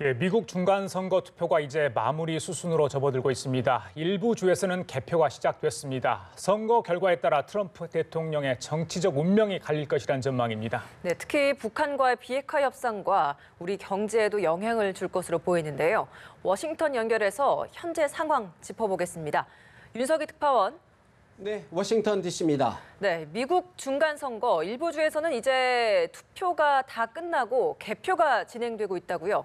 미국 중간선거 투표가 이제 마무리 수순으로 접어들고 있습니다. 일부 주에서는 개표가 시작됐습니다. 선거 결과에 따라 트럼프 대통령의 정치적 운명이 갈릴 것이란 전망입니다. 네, 특히 북한과의 비핵화 협상과 우리 경제에도 영향을 줄 것으로 보이는데요. 워싱턴 연결해서 현재 상황 짚어보겠습니다. 윤석희 특파원. 네, 워싱턴 DC입니다. 네, 미국 중간선거 일부 주에서는 이제 투표가 다 끝나고 개표가 진행되고 있다고요?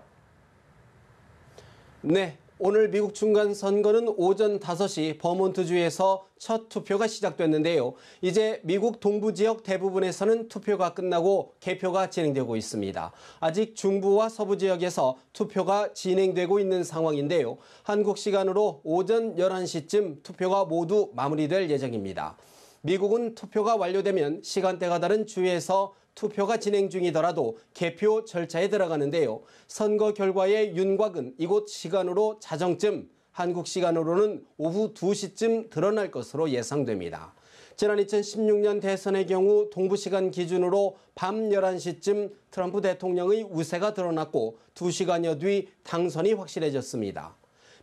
네, 오늘 미국 중간선거는 오전 5시 버몬트주에서 첫 투표가 시작됐는데요. 이제 미국 동부 지역 대부분에서는 투표가 끝나고 개표가 진행되고 있습니다. 아직 중부와 서부 지역에서 투표가 진행되고 있는 상황인데요. 한국 시간으로 오전 11시쯤 투표가 모두 마무리될 예정입니다. 미국은 투표가 완료되면 시간대가 다른 주에서 투표가 진행 중이더라도 개표 절차에 들어가는데요. 선거 결과의 윤곽은 이곳 시간으로 자정쯤, 한국 시간으로는 오후 2시쯤 드러날 것으로 예상됩니다. 지난 2016년 대선의 경우 동부 시간 기준으로 밤 11시쯤 트럼프 대통령의 우세가 드러났고 2시간여 뒤 당선이 확실해졌습니다.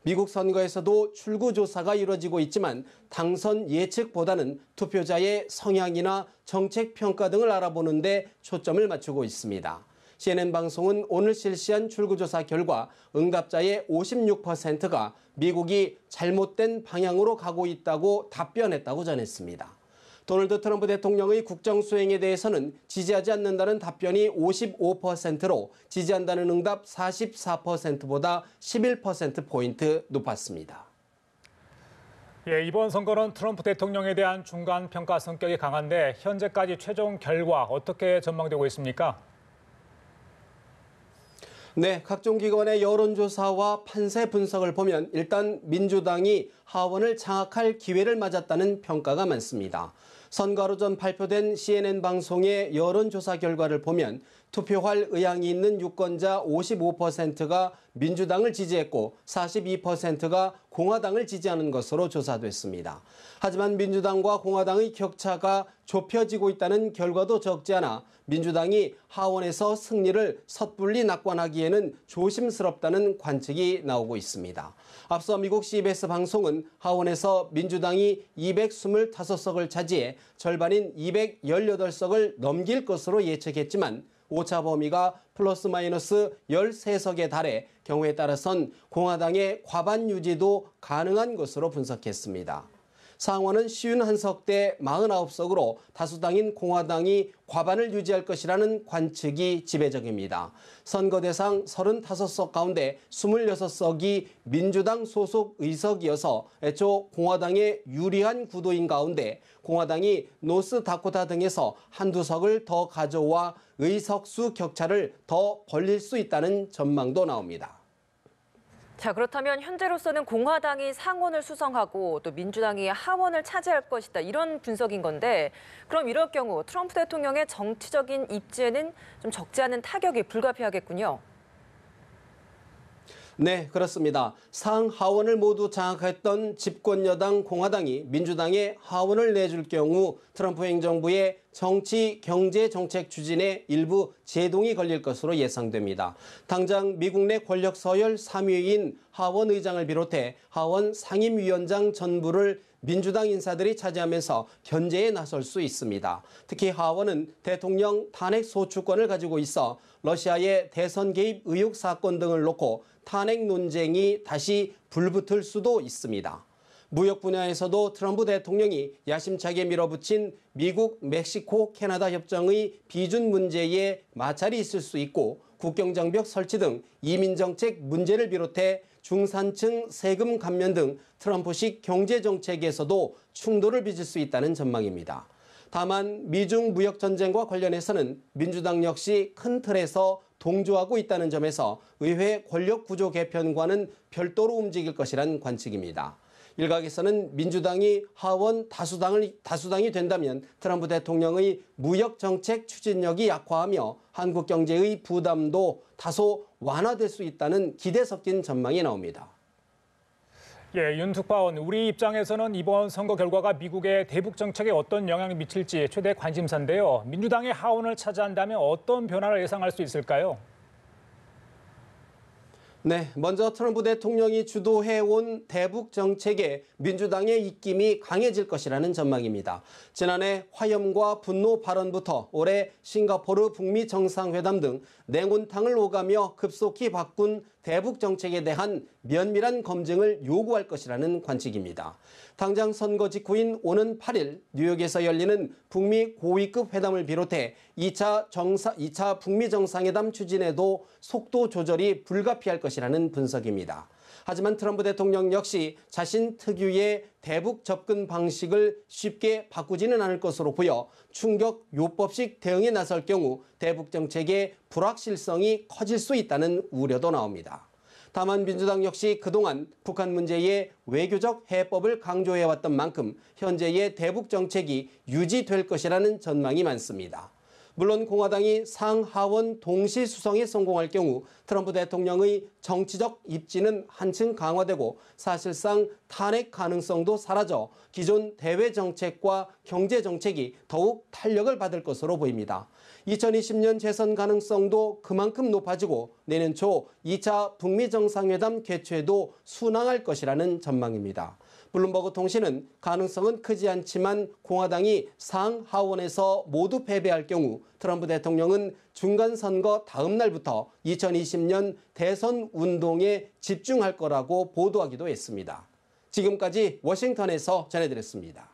미국 선거에서도 출구조사가 이루어지고 있지만 당선 예측보다는 투표자의 성향이나 정책 평가 등을 알아보는 데 초점을 맞추고 있습니다. CNN 방송은 오늘 실시한 출구조사 결과 응답자의 56%가 미국이 잘못된 방향으로 가고 있다고 답변했다고 전했습니다. 도널드 트럼프 대통령의 국정 수행에 대해서는 지지하지 않는다는 답변이 55%로 지지한다는 응답 44%보다 11%포인트 높았습니다. 이번 선거는 트럼프 대통령에 대한 중간 평가 성격이 강한데 현재까지 최종 결과 어떻게 전망되고 있습니까? 네, 각종 기관의 여론조사와 판세 분석을 보면 일단 민주당이 하원을 장악할 기회를 맞았다는 평가가 많습니다. 선거하루 전 발표된 CNN 방송의 여론조사 결과를 보면 투표할 의향이 있는 유권자 55%가 민주당을 지지했고 42%가 공화당을 지지하는 것으로 조사됐습니다. 하지만 민주당과 공화당의 격차가 좁혀지고 있다는 결과도 적지 않아 민주당이 하원에서 승리를 섣불리 낙관하기에는 조심스럽다는 관측이 나오고 있습니다. 앞서 미국 CBS 방송은 하원에서 민주당이 225석을 차지해 절반인 218석을 넘길 것으로 예측했지만 오차 범위가 플러스 마이너스 13석에 달해 경우에 따라선 공화당의 과반 유지도 가능한 것으로 분석했습니다. 상원은 51석대 49석으로 다수당인 공화당이 과반을 유지할 것이라는 관측이 지배적입니다. 선거 대상 35석 가운데 26석이 민주당 소속 의석이어서 애초 공화당에 유리한 구도인 가운데 공화당이 노스다코타 등에서 한두 석을 더 가져와 의석수 격차를 더 벌릴 수 있다는 전망도 나옵니다. 자, 그렇다면 현재로서는 공화당이 상원을 수성하고 또 민주당이 하원을 차지할 것이다. 이런 분석인 건데 그럼 이럴 경우 트럼프 대통령의 정치적인 입지에는 좀 적지 않은 타격이 불가피하겠군요. 네, 그렇습니다. 상하원을 모두 장악했던 집권 여당 공화당이 민주당에 하원을 내줄 경우 트럼프 행정부의 정치, 경제 정책 추진에 일부 제동이 걸릴 것으로 예상됩니다. 당장 미국 내 권력 서열 3위인 하원 의장을 비롯해 하원 상임위원장 전부를 민주당 인사들이 차지하면서 견제에 나설 수 있습니다. 특히 하원은 대통령 탄핵 소추권을 가지고 있어 러시아의 대선 개입 의혹 사건 등을 놓고 탄핵 논쟁이 다시 불붙을 수도 있습니다. 무역 분야에서도 트럼프 대통령이 야심차게 밀어붙인 미국, 멕시코, 캐나다 협정의 비준 문제에 마찰이 있을 수 있고 국경장벽 설치 등 이민정책 문제를 비롯해 중산층 세금 감면 등 트럼프식 경제정책에서도 충돌을 빚을 수 있다는 전망입니다. 다만 미중 무역 전쟁과 관련해서는 민주당 역시 큰 틀에서 동조하고 있다는 점에서 의회 권력 구조 개편과는 별도로 움직일 것이란 관측입니다. 일각에서는 민주당이 하원 다수당이 된다면 트럼프 대통령의 무역 정책 추진력이 약화하며 한국 경제의 부담도 다소 완화될 수 있다는 기대 섞인 전망이 나옵니다. 윤 특파원, 우리 입장에서는 이번 선거 결과가 미국의 대북 정책에 어떤 영향을 미칠지 최대 관심사인데요. 민주당이 하원을 차지한다면 어떤 변화를 예상할 수 있을까요? 네, 먼저 트럼프 대통령이 주도해온 대북 정책에 민주당의 입김이 강해질 것이라는 전망입니다. 지난해 화염과 분노 발언부터 올해 싱가포르 북미 정상회담 등 냉온탕을 오가며 급속히 바꾼 대북 정책에 대한 면밀한 검증을 요구할 것이라는 관측입니다. 당장 선거 직후인 오는 8일 뉴욕에서 열리는 북미 고위급 회담을 비롯해 2차 북미 정상회담 추진에도 속도 조절이 불가피할 것이라는 분석입니다. 하지만 트럼프 대통령 역시 자신 특유의 대북 접근 방식을 쉽게 바꾸지는 않을 것으로 보여 충격 요법식 대응에 나설 경우 대북 정책의 불확실성이 커질 수 있다는 우려도 나옵니다. 다만 민주당 역시 그동안 북한 문제의 외교적 해법을 강조해왔던 만큼 현재의 대북 정책이 유지될 것이라는 전망이 많습니다. 물론 공화당이 상하원 동시 수성에 성공할 경우 트럼프 대통령의 정치적 입지는 한층 강화되고 사실상 탄핵 가능성도 사라져 기존 대외 정책과 경제 정책이 더욱 탄력을 받을 것으로 보입니다. 2020년 재선 가능성도 그만큼 높아지고 내년 초 2차 북미 정상회담 개최도 순항할 것이라는 전망입니다. 블룸버그 통신은 가능성은 크지 않지만 공화당이 상하원에서 모두 패배할 경우 트럼프 대통령은 중간선거 다음 날부터 2020년 대선 운동에 집중할 거라고 보도하기도 했습니다. 지금까지 워싱턴에서 전해드렸습니다.